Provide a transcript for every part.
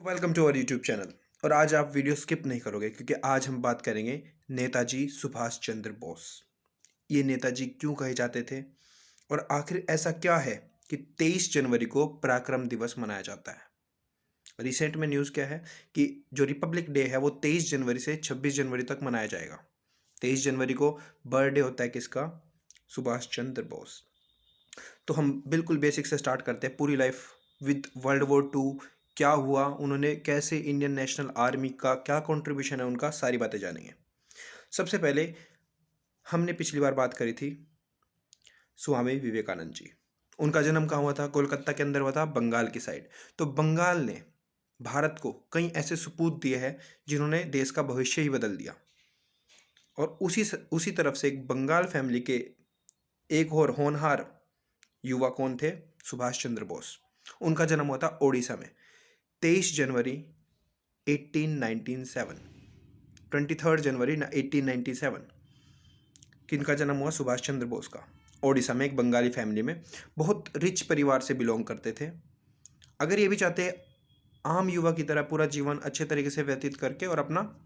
Welcome to our YouTube channel. और आज आप वीडियो स्किप नहीं करोगे क्योंकि आज हम बात करेंगे नेताजी सुभाष चंद्र बोस। ये नेताजी क्यों कहे जाते थे और आखिर ऐसा क्या है कि 23 जनवरी को पराक्रम दिवस मनाया जाता है। रिसेंट में न्यूज़ क्या है कि जो रिपब्लिक डे है वो 23 जनवरी से 26 जनवरी तक मनाया जाएगा। 23 जनवरी को बर्थडे होता है किसका? सुभाष चंद्र बोस। तो हम बिल्कुल बेसिक से स्टार्ट करते हैं। पूरी लाइफ विद वर्ल्ड वॉर 2 क्या हुआ, उन्होंने कैसे इंडियन नेशनल आर्मी का क्या कंट्रीब्यूशन है उनका, सारी बातें जानेंगे। सबसे पहले हमने पिछली बार बात करी थी स्वामी विवेकानंद जी। उनका जन्म कहाँ हुआ था? कोलकाता के अंदर हुआ था, बंगाल की साइड। तो बंगाल ने भारत को कई ऐसे सपूत दिए हैं जिन्होंने देश का भविष्य ही बदल दिया। और उसी तरफ से एक बंगाल फैमिली के एक और होनहार युवा कौन थे? सुभाष चंद्र बोस। उनका जन्म हुआ था ओडिशा में 23 जनवरी 1897। 23 जनवरी 1897 किनका जन्म हुआ? सुभाष चंद्र बोस का। ओडिशा में एक बंगाली फैमिली में, बहुत रिच परिवार से बिलोंग करते थे। अगर ये भी चाहते आम युवा की तरह पूरा जीवन अच्छे तरीके से व्यतीत करके और अपना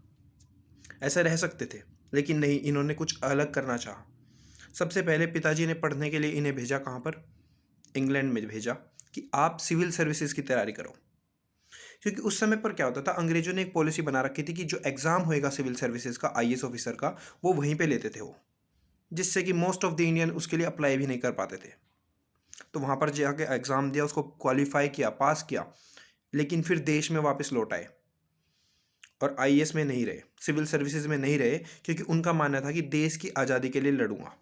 ऐसा रह सकते थे, लेकिन नहीं, इन्होंने कुछ अलग करना चाहा। सबसे पहले पिताजी ने पढ़ने के लिए इन्हें भेजा कहाँ पर? इंग्लैंड में भेजा कि आप सिविल सर्विसेज की तैयारी करो। क्योंकि उस समय पर क्या होता था, अंग्रेजों ने एक पॉलिसी बना रखी थी कि जो एग्जाम होएगा सिविल सर्विसेज का, आईएएस ऑफिसर का, वो वहीं पे लेते थे वो, जिससे कि मोस्ट ऑफ द इंडियन उसके लिए अप्लाई भी नहीं कर पाते थे। तो वहाँ पर जाके एग्जाम दिया, उसको क्वालिफाई किया, पास किया, लेकिन फिर देश में वापस लौट आए और आईएएस में नहीं रहे, सिविल सर्विसेज में नहीं रहे, क्योंकि उनका मानना था कि देश की आज़ादी के लिए लड़ूंगा।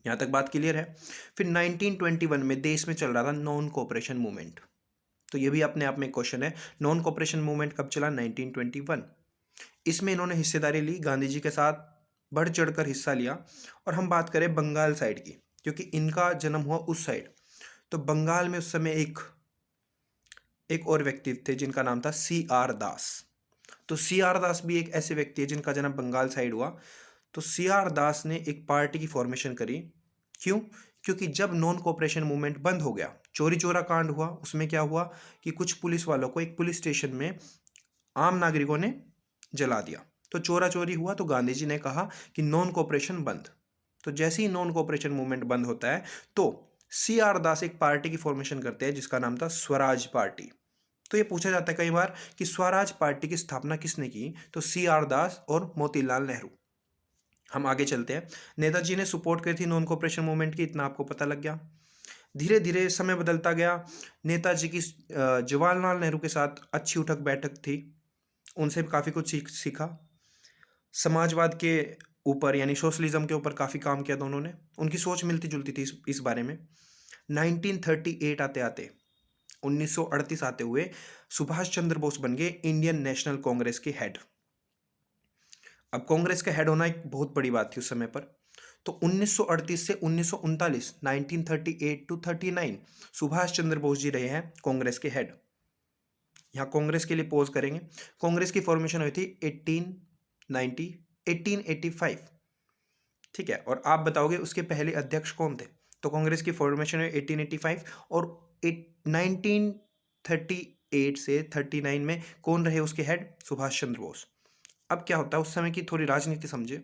यहाँ तक बात क्लियर है। फिर 1921 में देश में चल रहा था नॉन कोऑपरेशन मूवमेंट। तो ये भी अपने आप में क्वेश्चन है, नॉन कोऑपरेशन मूवमेंट कब चला? 1921। इसमें इन्होंने हिस्सेदारी ली, गांधी जी के साथ बढ़ चढ़कर हिस्सा लिया। और हम बात करें बंगाल साइड की, क्योंकि इनका जन्म हुआ उस साइड। तो बंगाल में उस समय एक और व्यक्ति थे जिनका नाम था CR दास। तो CR दास भी एक ऐसे व्यक्ति है जिनका जन्म बंगाल साइड हुआ। तो CR दास ने एक पार्टी की फॉर्मेशन करी। क्यों? क्योंकि जब नॉन कोऑपरेशन मूवमेंट बंद हो गया, चोरी चोरा कांड हुआ, उसमें क्या हुआ कि कुछ पुलिस वालों को एक पुलिस स्टेशन में आम नागरिकों ने जला दिया। तो चोरा चोरी हुआ, तो गांधी जी ने कहा कि नॉन कोऑपरेशन बंद। तो जैसे ही नॉन कोऑपरेशन मूवमेंट बंद होता है तो CR दास एक पार्टी की फॉर्मेशन करते हैं जिसका नाम था स्वराज पार्टी। तो ये पूछा जाता है कई बार कि स्वराज पार्टी की स्थापना किसने की? तो CR दास और मोतीलाल नेहरू। हम आगे चलते हैं। नेताजी ने सपोर्ट करी थी नॉन कोऑपरेशन मूवमेंट की, इतना आपको पता लग गया। धीरे धीरे समय बदलता गया। नेताजी की जवाहरलाल नेहरू के साथ अच्छी उठक बैठक थी, उनसे भी काफ़ी कुछ सीखा। समाजवाद के ऊपर यानी सोशलिज्म के ऊपर काफ़ी काम किया दोनों ने। उनकी सोच मिलती जुलती थी इस बारे में। 1938 आते आते 1938 आते हुए सुभाष चंद्र बोस बन गए इंडियन नेशनल कांग्रेस के हेड। अब कांग्रेस का हेड होना एक बहुत बड़ी बात थी उस समय पर। तो 1938 से 1939, 1938 टू 39 सुभाष चंद्र बोस जी रहे हैं कांग्रेस के हेड। यहाँ कांग्रेस के लिए पोज करेंगे। कांग्रेस की फॉर्मेशन हुई थी 1885। ठीक है, और आप बताओगे उसके पहले अध्यक्ष कौन थे? तो कांग्रेस की फॉर्मेशन हुई 1885 और 1938 से 39 में कौन रहे उसके हेड? सुभाष चंद्र बोस। अब क्या होता है, उस समय की थोड़ी राजनीति समझे।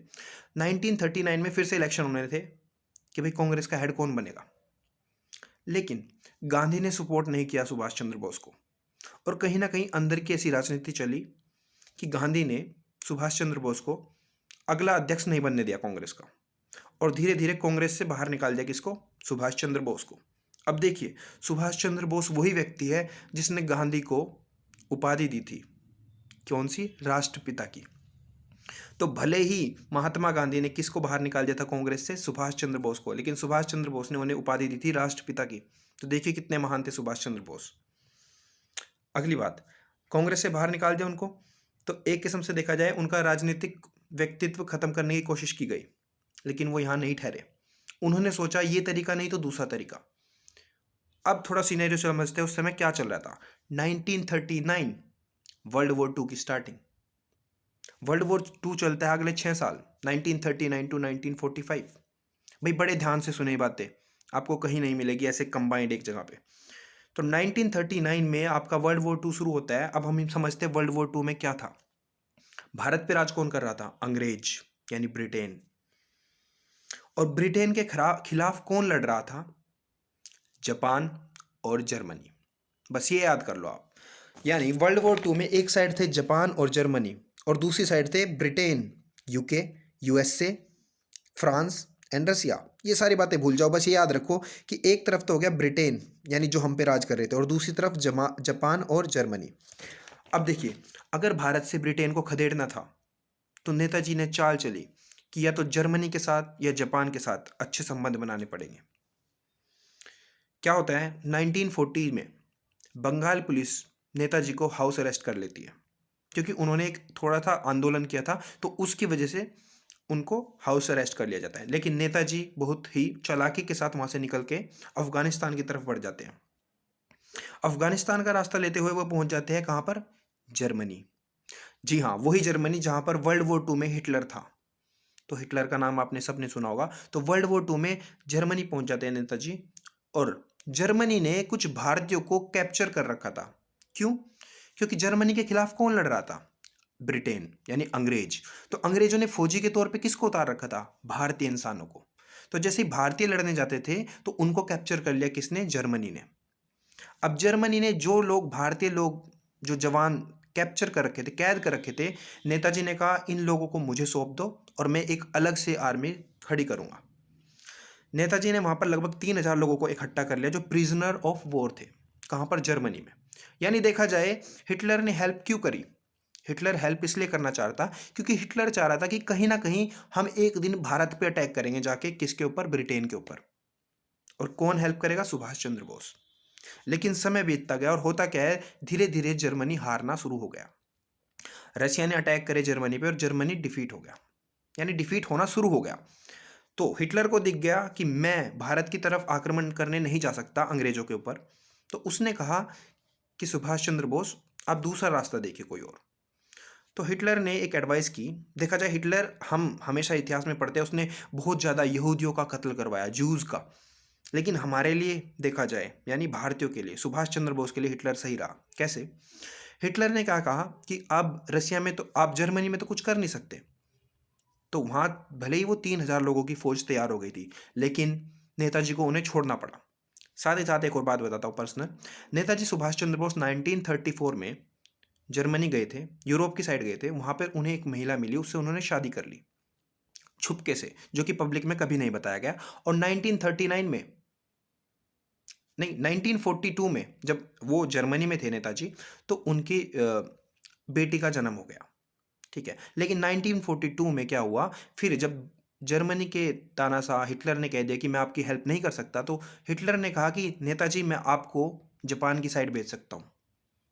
1939 में फिर से इलेक्शन होने थे कि भाई कांग्रेस का हेड कौन बनेगा, लेकिन गांधी ने सपोर्ट नहीं किया सुभाष चंद्र बोस को। और कहीं ना कहीं अंदर की ऐसी राजनीति चली कि गांधी ने सुभाष चंद्र बोस को अगला अध्यक्ष नहीं बनने दिया कांग्रेस का, और धीरे धीरे कांग्रेस से बाहर निकाल दिया किसको? सुभाष चंद्र बोस को। अब देखिए, सुभाष चंद्र बोस वही व्यक्ति है जिसने गांधी को उपाधि दी थी, कौन सी? राष्ट्रपिता की। तो भले ही महात्मा गांधी ने किसको बाहर निकाल दिया था कांग्रेस से? सुभाष चंद्र बोस को, लेकिन सुभाष चंद्र बोस ने उन्हें उपाधि दी थी राष्ट्रपिता की। तो देखिए कितने महान थे सुभाष चंद्र बोस। अगली बात, कांग्रेस से बाहर निकाल दिया उनको, तो एक किस्म से देखा जाए उनका राजनीतिक व्यक्तित्व खत्म करने की कोशिश की गई, लेकिन वो यहाँ नहीं ठहरे। उन्होंने सोचा ये तरीका नहीं तो दूसरा तरीका। अब थोड़ा सिनेरियो समझते हैं, उस समय क्या चल रहा था। 1939 वर्ल्ड वॉर 2 की स्टार्टिंग। वर्ल्ड वॉर 2 चलता है अगले 6 साल, 1939 टू 1945। भाई बड़े ध्यान से सुने बातें, आपको कहीं नहीं मिलेगी ऐसे कंबाइंड एक जगह पे। तो 1939 में आपका वर्ल्ड वॉर टू शुरू होता है। अब हम समझते हैं वर्ल्ड वॉर टू में क्या था। भारत पे राज कौन कर रहा था? अंग्रेज यानी ब्रिटेन। और ब्रिटेन के खिलाफ कौन लड़ रहा था? जापान और जर्मनी। बस ये याद कर लो आप। यानी वर्ल्ड वॉर टू में एक साइड थे जापान और जर्मनी और दूसरी साइड थे Britain, UK, USA, France and Russia. ये सारी बातें भूल जाओ, बस ये याद रखो कि एक तरफ तो हो गया ब्रिटेन यानी जो हम पे राज कर रहे थे और दूसरी तरफ जापान और जर्मनी। अब देखिए, अगर भारत से ब्रिटेन को खदेड़ना था तो नेताजी ने चाल चली कि या तो जर्मनी के साथ या जापान के साथ अच्छे संबंध बनाने पड़ेंगे। क्या होता है, 1940 में बंगाल पुलिस नेताजी को हाउस अरेस्ट कर लेती है क्योंकि उन्होंने एक थोड़ा सा आंदोलन किया था, तो उसकी वजह से उनको हाउस अरेस्ट कर लिया जाता है। लेकिन नेताजी बहुत ही चालाकी के साथ वहां से निकल के अफगानिस्तान की तरफ बढ़ जाते हैं। अफगानिस्तान का रास्ता लेते हुए वो पहुंच जाते हैं कहां पर? जर्मनी। जी हाँ, वही जर्मनी जहां पर वर्ल्ड वॉर टू में हिटलर था। तो हिटलर का नाम आपने सबने सुना होगा। तो वर्ल्ड वॉर टू में जर्मनी पहुंच जाते हैं नेताजी। और जर्मनी ने कुछ भारतीयों को कैप्चर कर रखा था। क्यों? क्योंकि जर्मनी के खिलाफ कौन लड़ रहा था? ब्रिटेन यानी अंग्रेज। तो अंग्रेजों ने फौजी के तौर पे किसको उतार रखा था? भारतीय इंसानों को। तो जैसे ही भारतीय लड़ने जाते थे तो उनको कैप्चर कर लिया किसने? जर्मनी ने। अब जर्मनी ने जो लोग, भारतीय लोग, जो जवान कैप्चर कर रखे थे, कैद कर रखे थे, नेताजी ने कहा इन लोगों को मुझे सौंप दो और मैं एक अलग से आर्मी खड़ी करूंगा। नेताजी ने वहां पर लगभग 3,000 लोगों को इकट्ठा कर लिया जो प्रिजनर ऑफ वॉर थे। कहां पर? जर्मनी में। यानी देखा जाए हिटलर ने हेल्प क्यों करी? हिटलर हेल्प इसलिए करना चाहता क्योंकि हिटलर चाह रहा था कि कहीं ना कहीं हम एक दिन भारत पे अटैक करेंगे जाके। किसके ऊपर? ब्रिटेन के ऊपर। और कौन हेल्प करेगा? सुभाष चंद्र बोस। लेकिन समय बीतता गया और होता क्या है, धीरे धीरे जर्मनी हारना शुरू हो गया। रशिया ने अटैक करे जर्मनी पे और जर्मनी डिफीट हो गया, यानी डिफीट होना शुरू हो गया। तो हिटलर को दिख गया कि मैं भारत की तरफ आक्रमण करने नहीं जा सकता अंग्रेजों के ऊपर। तो उसने कहा कि सुभाष चंद्र बोस आप दूसरा रास्ता देखिए कोई और। तो हिटलर ने एक एडवाइस की। देखा जाए हिटलर, हम हमेशा इतिहास में पढ़ते हैं, उसने बहुत ज़्यादा यहूदियों का कत्ल करवाया, जूस का। लेकिन हमारे लिए देखा जाए यानी भारतीयों के लिए, सुभाष चंद्र बोस के लिए हिटलर सही रहा। कैसे? हिटलर ने क्या कहा कि आप रशिया में तो, आप जर्मनी में तो कुछ कर नहीं सकते। तो वहां भले ही वो 3,000 लोगों की फौज तैयार हो गई थी, लेकिन नेताजी को उन्हें छोड़ना पड़ा। साथ ही साथ एक और बात बताता हूँ पर्सनल। नेताजी सुभाष चंद्र बोस 1934 में जर्मनी गए थे, यूरोप की साइड गए थे। वहां पर उन्हें एक महिला मिली, उससे उन्होंने शादी कर ली छुपके से, जो कि पब्लिक में कभी नहीं बताया गया। और 1939 में, नहीं 1942 में जब वो जर्मनी में थे नेताजी, तो उनकी बेटी का जन्म हो गया। ठीक है। लेकिन 1942 में क्या हुआ, फिर जब जर्मनी के तानाशाह हिटलर ने कह दिया कि मैं आपकी हेल्प नहीं कर सकता, तो हिटलर ने कहा कि नेताजी मैं आपको जापान की साइड भेज सकता हूँ।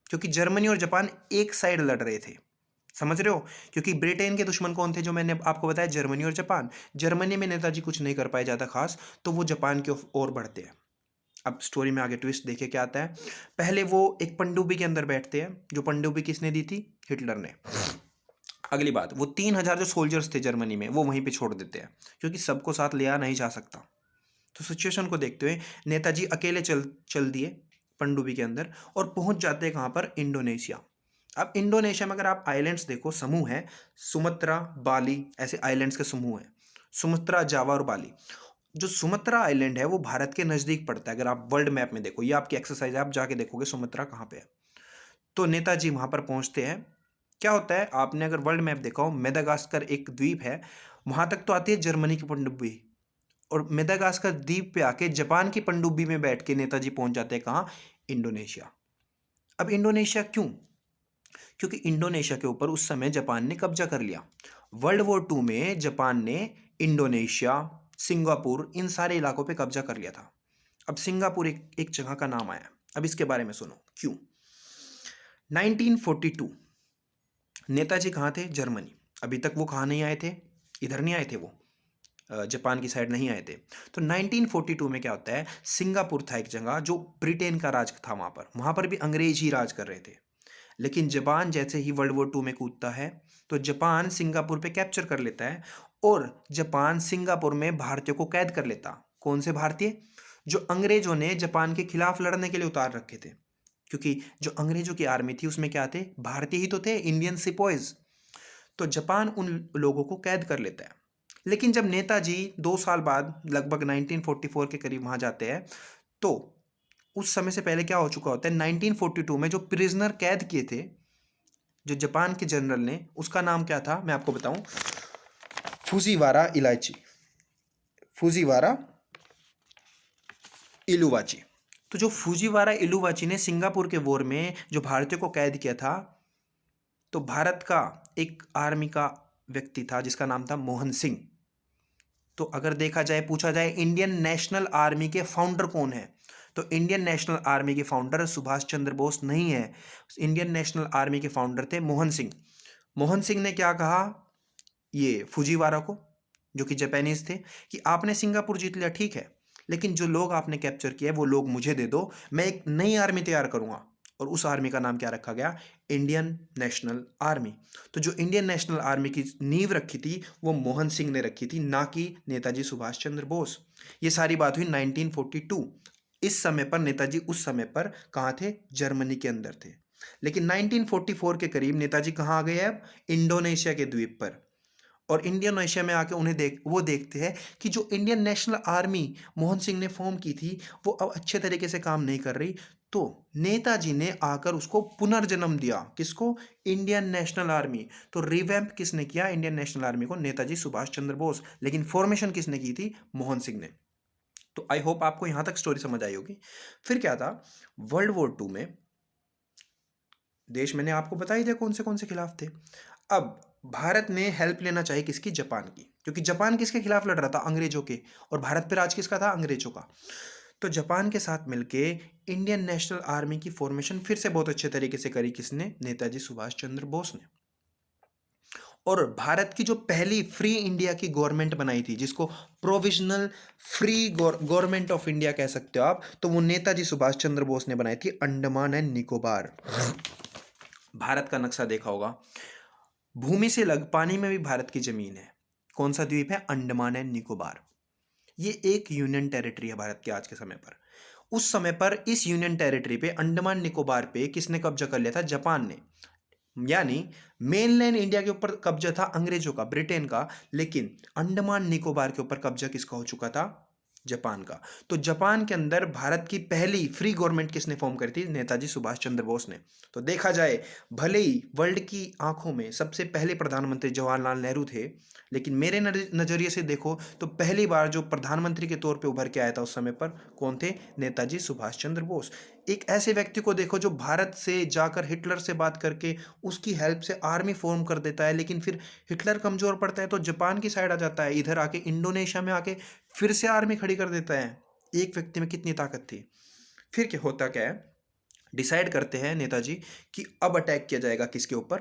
क्योंकि जर्मनी और जापान एक साइड लड़ रहे थे, समझ रहे हो? क्योंकि ब्रिटेन के दुश्मन कौन थे जो मैंने आपको बताया? जर्मनी और जापान। जर्मनी में नेताजी कुछ नहीं कर पाए ज़्यादा खास, तो वो जापान की ओर बढ़ते हैं। अब स्टोरी में आगे ट्विस्ट देखिए क्या आता है। पहले वो एक पनडुब्बी के अंदर बैठते हैं, जो पनडुब्बी किसने दी थी? हिटलर ने। अगली बात, वो 3,000 जो सोल्जर्स थे जर्मनी में, वो वहीं पे छोड़ देते हैं क्योंकि सबको साथ ले आ नहीं जा सकता। तो सिचुएशन को देखते हुए नेताजी अकेले चल चल दिए पनडुब्बी के अंदर और पहुंच जाते हैं कहाँ पर? इंडोनेशिया। अब इंडोनेशिया में अगर आप आइलैंड्स देखो, समूह है, सुमत्रा, बाली, ऐसे आइलैंड्स के समूह हैं। सुमत्रा, जावा और बाली। जो सुमत्रा आइलैंड है वो भारत के नज़दीक पड़ता है। अगर आप वर्ल्ड मैप में देखो, ये आपकी एक्सरसाइज है, आप जाके देखोगे सुमत्रा कहाँ पे है। तो नेताजी वहां पर पहुंचते हैं। क्या होता है, आपने अगर वर्ल्ड मैप देखा हो, मेडागास्कर एक द्वीप है, वहां तक तो आती है जर्मनी की पनडुब्बी, और मेडागास्कर द्वीप पे आके जापान की पनडुब्बी में बैठ के नेताजी पहुंच जाते हैं कहाँ? इंडोनेशिया। अब इंडोनेशिया क्यों? क्योंकि इंडोनेशिया के ऊपर उस समय जापान ने कब्जा कर लिया। वर्ल्ड वॉर टू में जापान ने इंडोनेशिया, सिंगापुर, इन सारे इलाकों पे कब्जा कर लिया था। अब सिंगापुर एक जगह का नाम आया। अब इसके बारे में सुनो क्यों। 1942 नेताजी कहाँ थे? जर्मनी। अभी तक वो कहाँ नहीं आए थे? इधर नहीं आए थे, वो जापान की साइड नहीं आए थे। तो 1942 में क्या होता है, सिंगापुर था एक जगह जो ब्रिटेन का राज था, वहाँ पर भी अंग्रेज ही राज कर रहे थे। लेकिन जापान जैसे ही वर्ल्ड वॉर टू में कूदता है तो जापान सिंगापुर पे कैप्चर कर लेता है और जापान सिंगापुर में भारतीयों को कैद कर लेता। कौन से भारतीय? जो अंग्रेजों ने जापान के खिलाफ लड़ने के लिए उतार रखे थे, क्योंकि जो अंग्रेजों की आर्मी थी उसमें क्या थे, भारतीय ही तो थे, इंडियन सिपॉइज। तो जापान उन लोगों को कैद कर लेता है। लेकिन जब नेताजी 2 साल बाद लगभग 1944 के करीब वहां जाते हैं, तो उस समय से पहले क्या हो चुका होता है, 1942 में जो प्रिजनर कैद किए थे जो जापान के जनरल ने, उसका नाम क्या था मैं आपको बताऊं, फुजीवारा इलाची, फुजीवारा इलुवाची। तो जो फुजीवारा इलुवाची ने सिंगापुर के वॉर में जो भारतीयों को कैद किया था, तो भारत का एक आर्मी का व्यक्ति था जिसका नाम था मोहन सिंह। तो अगर देखा जाए, पूछा जाए इंडियन नेशनल आर्मी के फाउंडर कौन है, तो इंडियन नेशनल आर्मी के फाउंडर सुभाष चंद्र बोस नहीं है। इंडियन नेशनल आर्मी के फाउंडर थे मोहन सिंह। मोहन सिंह ने क्या कहा ये फुजीवारा को, जो कि जापानीज थे, कि आपने सिंगापुर जीत लिया ठीक है, लेकिन जो लोग आपने कैप्चर किए वो लोग मुझे दे दो, मैं एक नई आर्मी तैयार करूंगा। और उस आर्मी का नाम क्या रखा गया, इंडियन नेशनल आर्मी। तो जो इंडियन नेशनल आर्मी की नींव रखी थी वो मोहन सिंह ने रखी थी, ना कि नेताजी सुभाष चंद्र बोस। ये सारी बात हुई 1942। इस समय पर नेताजी उस समय पर कहाँ थे, जर्मनी के अंदर थे। लेकिन 1944 के करीब नेताजी कहाँ आ गए, अब इंडोनेशिया के द्वीप पर। और इंडोनेशिया में आके वो देखते हैं कि जो Indian national army Mohan Singh ने फॉर्म की थी वो अब अच्छे तरीके से काम नहीं कर रही। तो नेताजी ने आकर उसको पुनर्जन्म दिया, किसको, इंडियन नेशनल आर्मी। तो रिवैम्प किसने किया इंडियन नेशनल आर्मी को, नेताजी सुभाष चंद्र बोस। लेकिन फॉर्मेशन किसने की थी, मोहन सिंह ने। तो आई होप आपको यहां तक स्टोरी समझ आई होगी। फिर क्या था, वर्ल्ड वॉर 2 में देश मैंने आपको बता ही दिया कौन से खिलाफ थे। अब भारत ने हेल्प लेना चाहिए किसकी, जापान की, क्योंकि जापान किसके खिलाफ लड़ रहा था, अंग्रेजों के। और भारत पे राज किसका था, अंग्रेजों का। तो जापान के साथ मिलके इंडियन नेशनल आर्मी की फॉर्मेशन फिर से बहुत अच्छे तरीके से करी किसने, नेताजी सुभाष चंद्र बोस ने। और भारत की जो पहली फ्री इंडिया की गवर्नमेंट बनाई थी, जिसको provisional free government of India कह सकते हो आप, तो वो नेताजी सुभाष चंद्र बोस ने बनाई थी, अंडमान एंड निकोबार। भारत का नक्शा देखा होगा, भूमि से लग पानी में भी भारत की जमीन है। कौन सा द्वीप है, अंडमान एंड निकोबार। ये एक यूनियन टेरिटरी है भारत के आज के समय पर। उस समय पर इस यूनियन टेरिटरी पे, अंडमान निकोबार पे किसने कब्जा कर लिया था, जापान ने। यानी मेनलैंड इंडिया के ऊपर कब्जा था अंग्रेजों का, ब्रिटेन का, लेकिन अंडमान निकोबार के ऊपर कब्जा किसका हो चुका था, जापान का। तो जापान के अंदर भारत की पहली फ्री गवर्नमेंट किसने फॉर्म करी थी, नेताजी सुभाष चंद्र बोस ने। तो देखा जाए, भले ही वर्ल्ड की आंखों में सबसे पहले प्रधानमंत्री जवाहरलाल नेहरू थे, लेकिन मेरे नजरिए से देखो तो पहली बार जो प्रधानमंत्री के तौर पे उभर के आया था उस समय पर, कौन थे, नेताजी सुभाष चंद्र बोस। एक ऐसे व्यक्ति को देखो जो भारत से जाकर हिटलर से बात करके उसकी हेल्प से आर्मी फॉर्म कर देता है, लेकिन फिर हिटलर कमजोर पड़ता है तो जापान की साइड आ जाता है, इधर आके इंडोनेशिया में आके फिर से आर्मी खड़ी कर देता है। एक व्यक्ति में कितनी ताकत थी। फिर क्या होता, क्या है, डिसाइड करते हैं नेताजी कि अब अटैक किया जाएगा किसके ऊपर,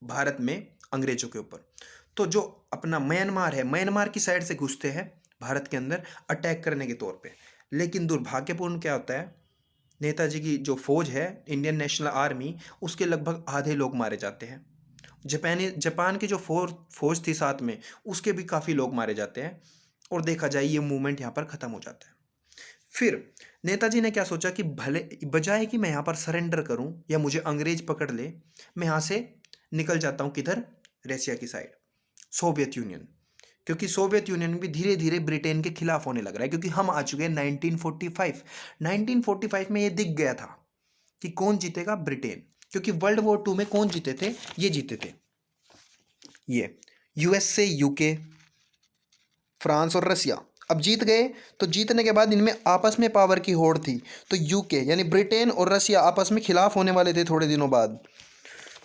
भारत में अंग्रेजों के ऊपर। तो जो अपना म्यांमार है, म्यांमार की साइड से घुसते हैं भारत के अंदर अटैक करने के तौर पे। लेकिन दुर्भाग्यपूर्ण क्या होता है, नेताजी की जो फौज है, इंडियन नेशनल आर्मी, उसके लगभग आधे लोग मारे जाते हैं। जापान की जो फौज थी साथ में, उसके भी काफ़ी लोग मारे जाते हैं। और देखा जाए ये मूवमेंट यहाँ पर ख़त्म हो जाता है। फिर नेताजी ने क्या सोचा कि भले बजाय कि मैं यहाँ पर सरेंडर करूँ या मुझे अंग्रेज पकड़ ले, मैं यहाँ से निकल जाता हूँ किधर, रशिया की साइड, सोवियत यूनियन। क्योंकि सोवियत यूनियन भी धीरे धीरे ब्रिटेन के खिलाफ होने लग रहा है, क्योंकि हम आ चुके हैं 1945 में ये दिख गया था कि कौन जीतेगा, ब्रिटेन। क्योंकि वर्ल्ड वॉर 2 में कौन जीते थे, ये जीते थे, ये यूएसए, यूके, फ्रांस और रसिया। अब जीत गए, तो जीतने के बाद इनमें आपस में पावर की होड़ थी। तो यूके यानी ब्रिटेन और रसिया आपस में खिलाफ होने वाले थे थोड़े दिनों बाद।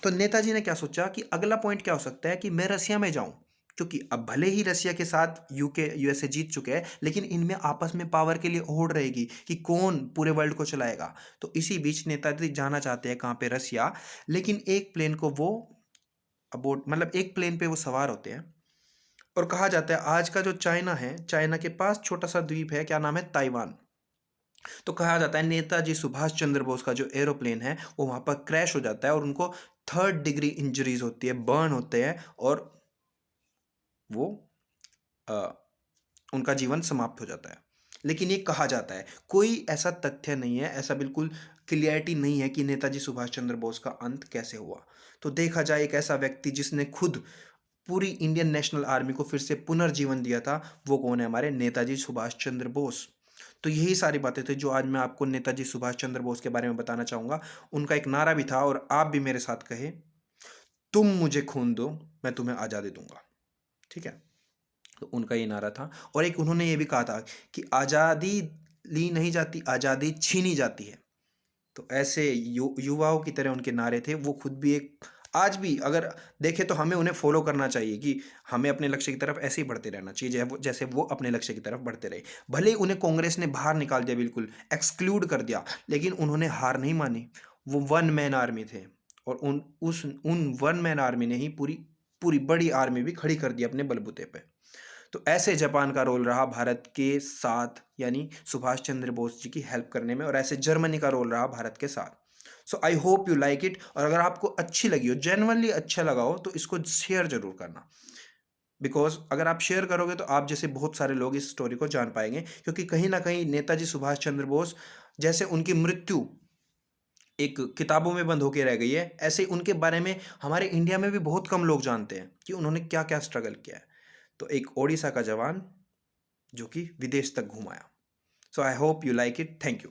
तो नेताजी ने क्या सोचा कि अगला पॉइंट क्या हो सकता है कि मैं रसिया में जाऊं, क्योंकि अब भले ही रसिया के साथ यूके यूएसए जीत चुके हैं, लेकिन इनमें आपस में पावर के लिए होड़ रहेगी कि कौन पूरे वर्ल्ड को चलाएगा। तो इसी बीच नेताजी जाना चाहते हैं कहाँ पे, रसिया। लेकिन एक प्लेन को वो अबोट मतलब एक प्लेन पे वो सवार होते हैं, और कहा जाता है आज का जो चाइना है, चाइना के पास छोटा सा द्वीप है, क्या नाम है, ताइवान। तो कहा जाता है नेताजी सुभाष चंद्र बोस का जो एरोप्लेन है वो वहां पर क्रैश हो जाता है, और उनको 3rd डिग्री इंजरीज होती है, बर्न होते हैं, और वो अ, उनका जीवन समाप्त हो जाता है। लेकिन ये कहा जाता है, कोई ऐसा तथ्य नहीं है, ऐसा बिल्कुल क्लियरिटी नहीं है कि नेताजी सुभाष चंद्र बोस का अंत कैसे हुआ। तो देखा जाए एक ऐसा व्यक्ति जिसने खुद पूरी इंडियन नेशनल आर्मी को फिर से पुनर्जीवन दिया था, वो कौन है? हमारे नेताजी सुभाष चंद्र बोस। तो यही सारी बातें थी जो आज मैं आपको नेताजी सुभाष चंद्र बोस के बारे में बताना चाहूँगा। उनका एक नारा भी था और आप भी मेरे साथ कहें, तुम मुझे खून दो, मैं तुम्हें आज़ादी दूँगा। ठीक है? तो उनका ये नारा था और एक उन्होंने ये भी कहा था कि आज़ादी ली नहीं जाती, आज़ादी छीनी जाती है। तो ऐसे युवाओं की तरह उनके नारे थे। वो खुद भी एक, आज भी अगर देखें तो हमें उन्हें फॉलो करना चाहिए कि हमें अपने लक्ष्य की तरफ ऐसे ही बढ़ते रहना चाहिए जैसे वो अपने लक्ष्य की तरफ बढ़ते रहे। भले ही उन्हें कांग्रेस ने बाहर निकाल दिया, बिल्कुल एक्सक्लूड कर दिया, लेकिन उन्होंने हार नहीं मानी। वो वन मैन आर्मी थे और उन वन मैन आर्मी ने ही पूरी पूरी बड़ी आर्मी भी खड़ी कर दी अपने बलबूते पे। तो ऐसे जापान का रोल रहा भारत के साथ, यानी सुभाष चंद्र बोस जी की हेल्प करने में, और ऐसे जर्मनी का रोल रहा भारत के साथ। So I hope you like it, और अगर आपको अच्छी लगी हो, जेन्युइनली अच्छा लगा हो, तो इसको शेयर जरूर करना। बिकॉज अगर आप शेयर करोगे तो आप जैसे बहुत सारे लोग इस स्टोरी को जान पाएंगे, क्योंकि कहीं ना कहीं नेताजी सुभाष चंद्र बोस जैसे उनकी मृत्यु एक किताबों में बंद होके रह गई है, ऐसे उनके बारे में हमारे इंडिया में भी बहुत कम लोग जानते हैं कि उन्होंने क्या क्या स्ट्रगल किया है। तो एक ओडिशा का जवान जो कि विदेश तक घुमाया। So I hope you like it. Thank you.